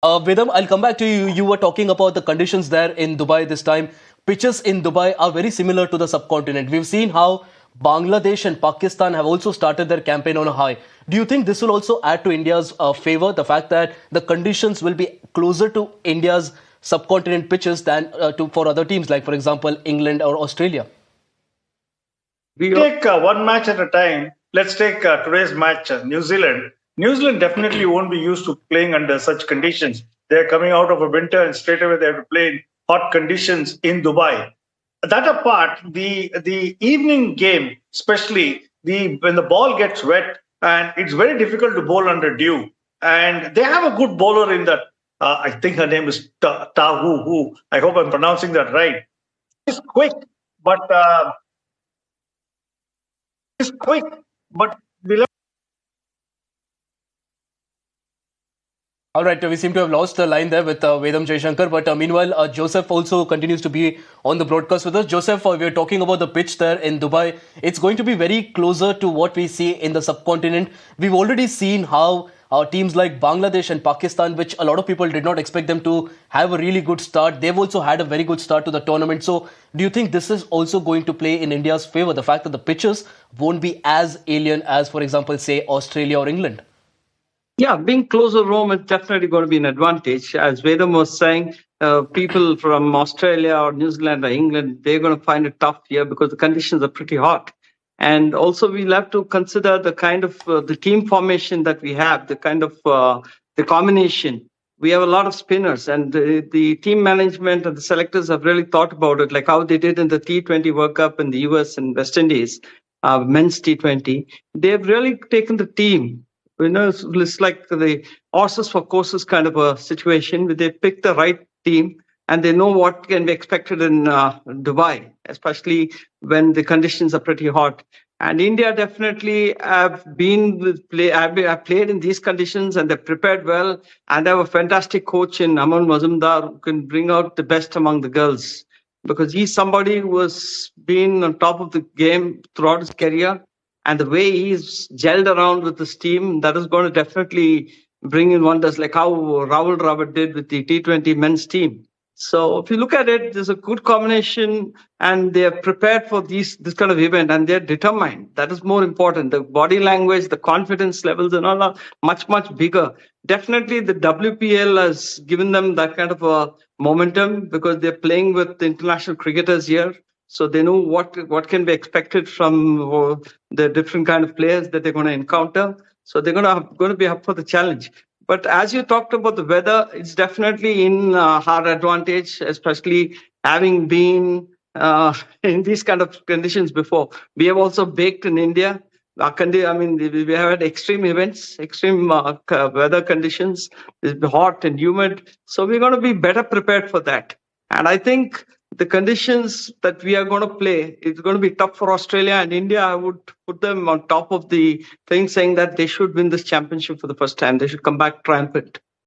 Vedam, I'll come back to you. You were talking about the conditions there in Dubai this time. Pitches in Dubai are very similar to the subcontinent. We've seen how Bangladesh and Pakistan have also started their campaign on a high. Do you think this will also add to India's favor, the fact that the conditions will be closer to India's subcontinent pitches than for other teams, like, for example, England or Australia? We take one match at a time. Let's take today's match, New Zealand. New Zealand definitely won't be used to playing under such conditions. They're coming out of a winter and straight away they have to play in hot conditions in Dubai. That apart, the evening game, especially when the ball gets wet, and it's very difficult to bowl under dew. And they have a good bowler in that. I think her name is Tahu. Who I hope I'm pronouncing that right. She's quick, but is quick, but we'll. All right, we seem to have lost the line there with Vedam Jaishankar, but meanwhile, Joseph also continues to be on the broadcast with us. Joseph, we're talking about the pitch there in Dubai. It's going to be very closer to what we see in the subcontinent. We've already seen how teams like Bangladesh and Pakistan, which a lot of people did not expect them to have a really good start, they've also had a very good start to the tournament. So, do you think this is also going to play in India's favor? The fact that the pitches won't be as alien as, for example, say Australia or England? Yeah, being close to Rome is definitely going to be an advantage. As Vedam was saying, people from Australia or New Zealand or England, they're going to find it tough here because the conditions are pretty hot. And also we'll have to consider the kind of the team formation that we have, the kind of the combination. We have a lot of spinners, and the team management and the selectors have really thought about it, like how they did in the T20 World Cup in the US and West Indies, men's T20. They've really taken the team. It's like the horses for courses kind of a situation where they pick the right team and they know what can be expected in Dubai, especially when the conditions are pretty hot. And India definitely have played in these conditions and they've prepared well. And they have a fantastic coach in Aman Mazumdar who can bring out the best among the girls, because he's somebody who has been on top of the game throughout his career. And the way he's gelled around with this team, that is going to definitely bring in wonders, like how Rahul Dravid did with the T20 men's team. So if you look at it, there's a good combination and they're prepared for this kind of event and they're determined. That is more important. The body language, the confidence levels and all are much, much bigger. Definitely the WPL has given them that kind of a momentum because they're playing with the international cricketers here. So they know what can be expected from the different kind of players that they're going to encounter. So they're going to be up for the challenge. But as you talked about the weather, it's definitely in our advantage, especially having been in these kind of conditions before. We have also baked in India. We have had extreme events, extreme weather conditions. It's hot and humid. So we're going to be better prepared for that. And I think the conditions that we are going to play, it's going to be tough for Australia and India. I would put them on top of the thing, saying that they should win this championship for the first time. They should come back triumphant.